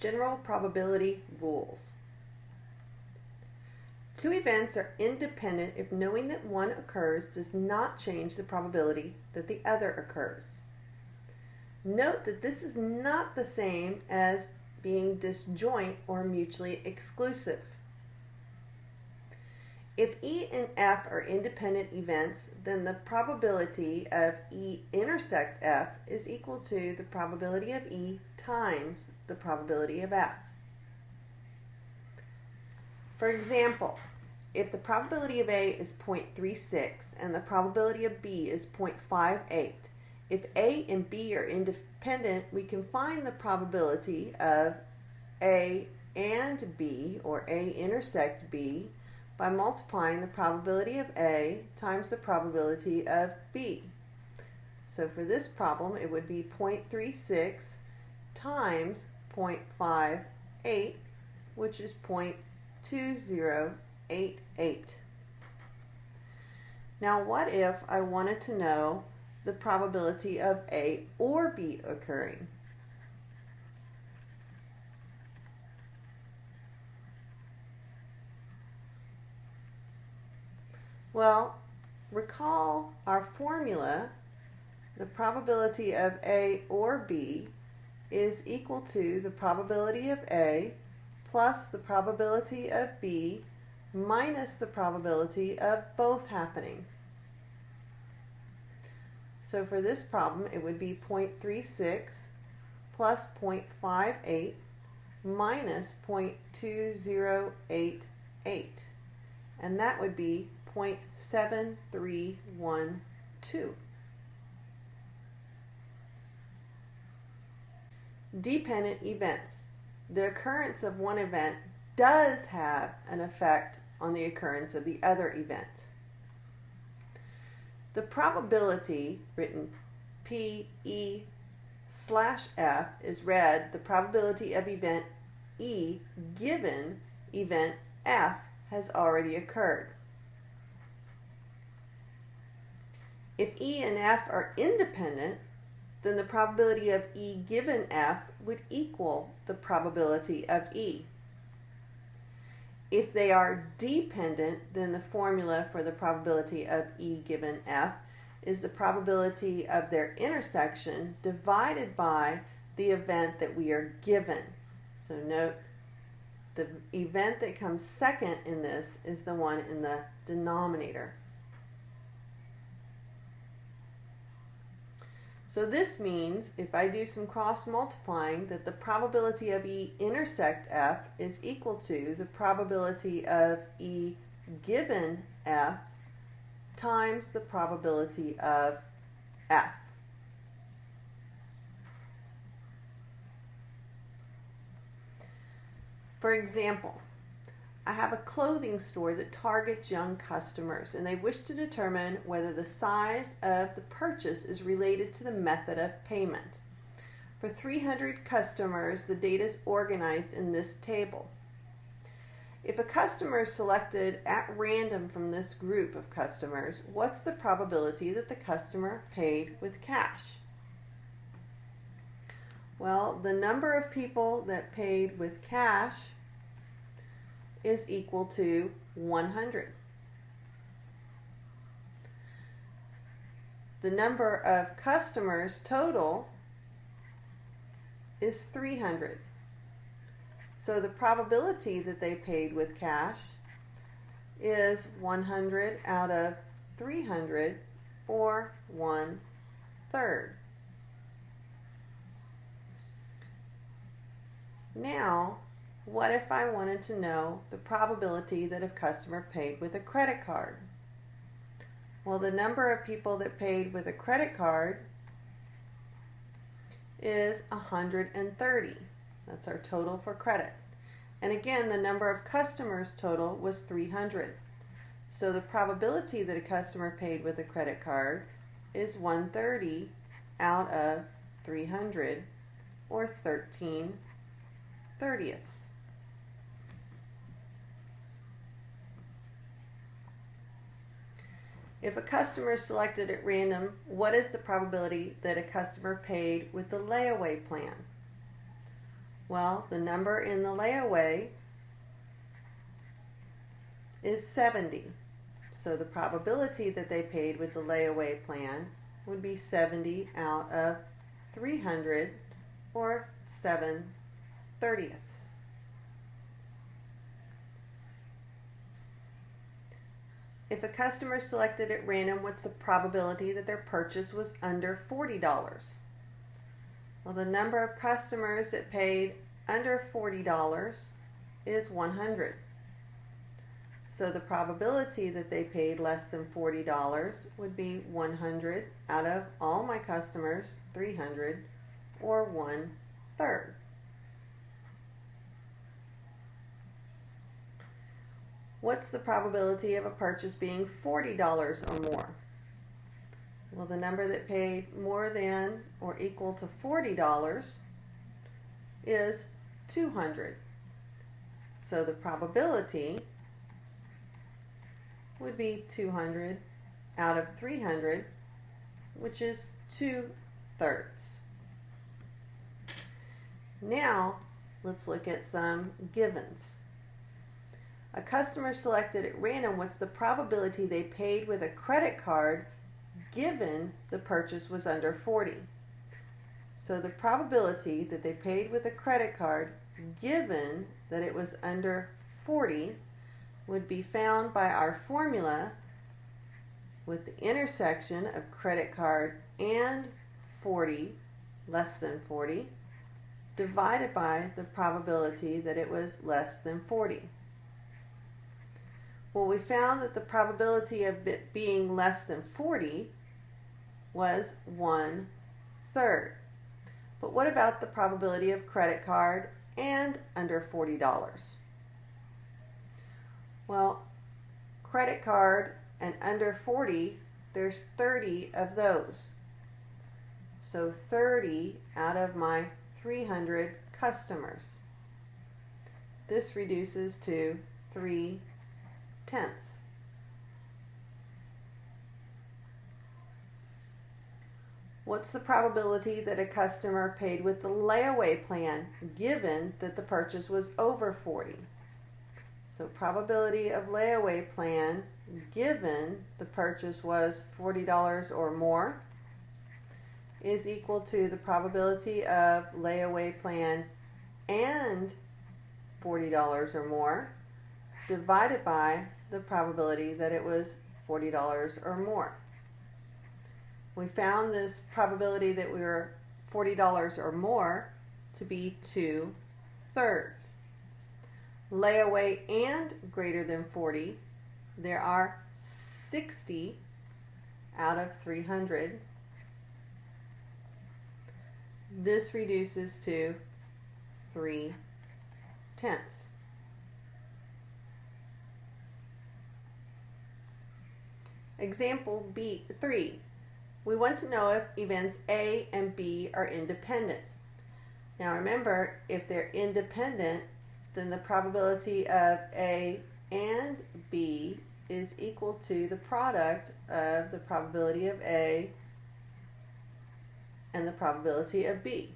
General probability rules. Two events are independent if knowing that one occurs does not change the probability that the other occurs. Note that this is not the same as being disjoint or mutually exclusive. If E and F are independent events, then the probability of E intersect F is equal to the probability of E times the probability of F. For example, if the probability of A is 0.36 and the probability of B is 0.58, if A and B are independent, we can find the probability of A and B, or A intersect B, by multiplying the probability of A times the probability of B. So for this problem, it would be 0.36 times 0.58, which is 0.2088. Now what if I wanted to know the probability of A or B occurring? Well, recall our formula. The probability of A or B is equal to the probability of A plus the probability of B minus the probability of both happening. So for this problem, it would be 0.36 plus 0.58 minus 0.2088, and that would be 0.7312. Dependent events. The occurrence of one event does have an effect on the occurrence of the other event. The probability, written P/E/F, is read the probability of event E given event F has already occurred. If E and F are independent, then the probability of E given F would equal the probability of E. If they are dependent, then the formula for the probability of E given F is the probability of their intersection divided by the event that we are given. So note, the event that comes second in this is the one in the denominator. So this means, if I do some cross multiplying, that the probability of E intersect F is equal to the probability of E given F times the probability of F. For example, I have a clothing store that targets young customers, and they wish to determine whether the size of the purchase is related to the method of payment. For 300 customers, the data is organized in this table. If a customer is selected at random from this group of customers, what's the probability that the customer paid with cash? Well, the number of people that paid with cash is equal to 100. The number of customers total is 300. So the probability that they paid with cash is 100 out of 300, or 1/3. Now, what if I wanted to know the probability that a customer paid with a credit card? Well, the number of people that paid with a credit card is 130. That's our total for credit. And again, the number of customers total was 300. So the probability that a customer paid with a credit card is 130 out of 300, or 13/30. If a customer is selected at random, what is the probability that a customer paid with the layaway plan? Well, the number in the layaway is 70. So the probability that they paid with the layaway plan would be 70 out of 300, or 7/30. If a customer selected at random, what's the probability that their purchase was under $40? Well, the number of customers that paid under $40 is 100. So the probability that they paid less than $40 would be 100 out of all my customers, 300, or 1/3. What's the probability of a purchase being $40 or more? Well, the number that paid more than or equal to $40 is 200. So the probability would be 200 out of 300, which is 2/3. Now, let's look at some givens. A customer selected at random, what's the probability they paid with a credit card given the purchase was under 40? So the probability that they paid with a credit card given that it was under 40 would be found by our formula with the intersection of credit card and 40, less than 40, divided by the probability that it was less than 40. Well, we found that the probability of it being less than 40 was 1/3. But what about the probability of credit card and under $40? Well, credit card and under 40, there's 30 of those. So 30 out of my 300 customers. This reduces to 3/10. What's the probability that a customer paid with the layaway plan given that the purchase was over 40? So probability of layaway plan given the purchase was $40 or more is equal to the probability of layaway plan and $40 or more divided by the probability that it was $40 or more. We found this probability that we were $40 or more to be 2/3. Layaway and greater than 40, there are 60 out of 300. This reduces to 3/10. Example B3. We want to know if events A and B are independent. Now remember, if they're independent, then the probability of A and B is equal to the product of the probability of A and the probability of B.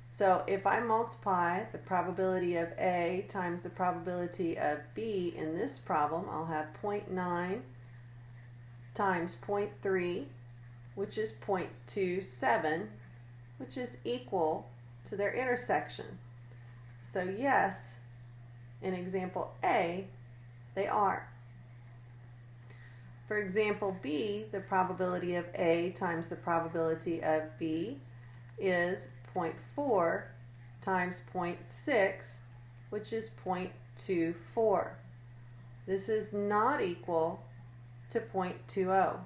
So if I multiply the probability of A times the probability of B in this problem, I'll have 0.9 times 0.3, which is 0.27, which is equal to their intersection. So yes, in example A, they are. For example B, the probability of A times the probability of B is 0.4 times 0.6, which is 0.24. This is not equal to 0.20.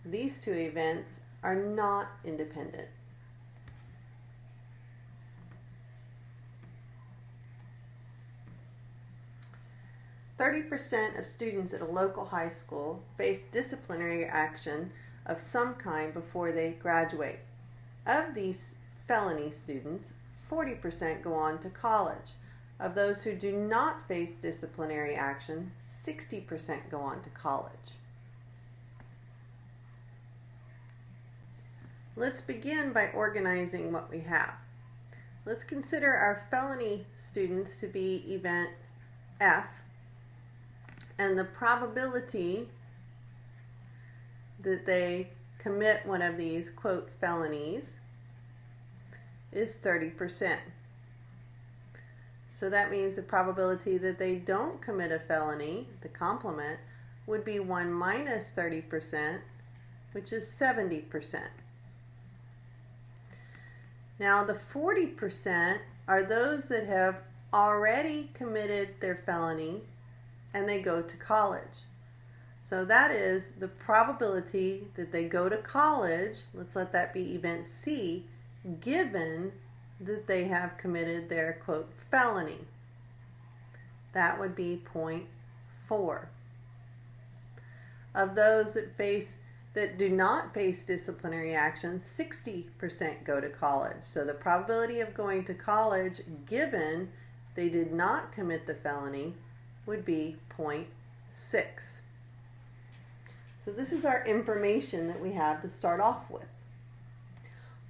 These two events are not independent. "30% of students at a local high school face disciplinary action of some kind before they graduate. Of these felony students, 40% go on to college. Of those who do not face disciplinary action, 60% go on to college." Let's begin by organizing what we have. Let's consider our felony students to be event F, and the probability that they commit one of these, quote, felonies is 30%. So that means the probability that they don't commit a felony, the complement, would be 1 minus 30%, which is 70%. Now the 40% are those that have already committed their felony and they go to college. So that is the probability that they go to college, let's let that be event C, given that they have committed their, quote, felony. That would be 0.4. Of those that do not face disciplinary action, 60% go to college. So the probability of going to college, given they did not commit the felony, would be 0.6. So this is our information that we have to start off with.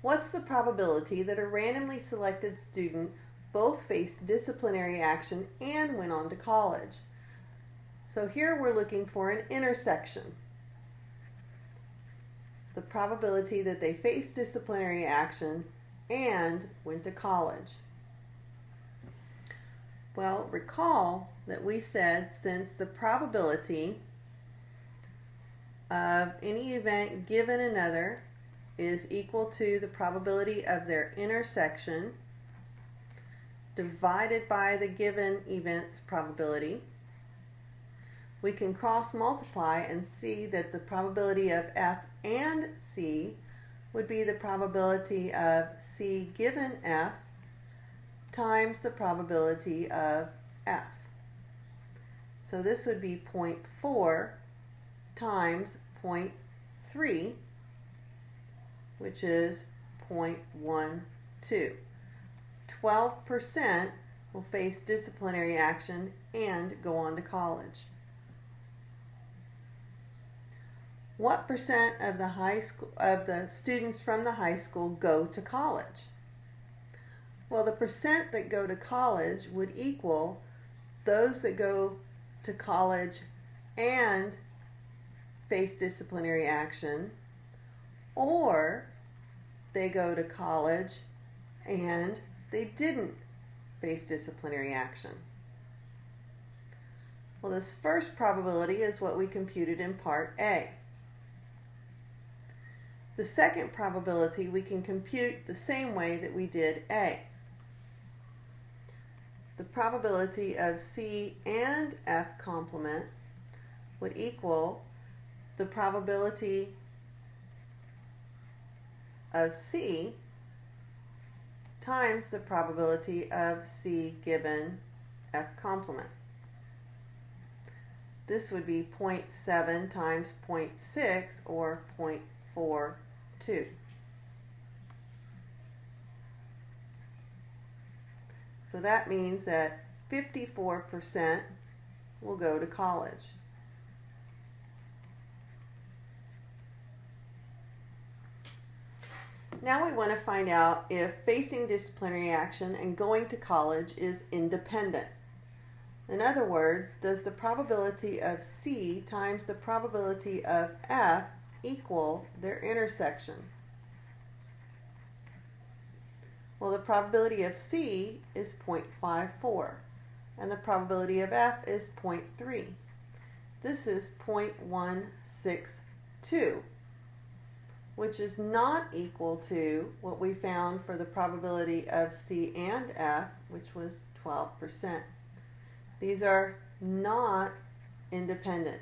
What's the probability that a randomly selected student both faced disciplinary action and went on to college? So here we're looking for an intersection. The probability that they faced disciplinary action and went to college. Well, recall that we said since the probability of any event given another is equal to the probability of their intersection divided by the given event's probability, we can cross multiply and see that the probability of F and C would be the probability of C given F times the probability of F. So this would be 0.4 times 0.3, which is 0.12. 12% will face disciplinary action and go on to college. What percent of the students from the high school go to college? Well, the percent that go to college would equal those that go to college and face disciplinary action, or they go to college and they didn't face disciplinary action. Well, this first probability is what we computed in part A. The second probability we can compute the same way that we did A. The probability of C and F complement would equal the probability of C times the probability of C given F complement. This would be 0.7 times 0.6, or 0.42. So that means that 54% will go to college. Now we want to find out if facing disciplinary action and going to college is independent. In other words, does the probability of C times the probability of F equal their intersection? Well, the probability of C is 0.54 and the probability of F is 0.3. This is 0.162, which is not equal to what we found for the probability of C and F, which was 12%. These are not independent.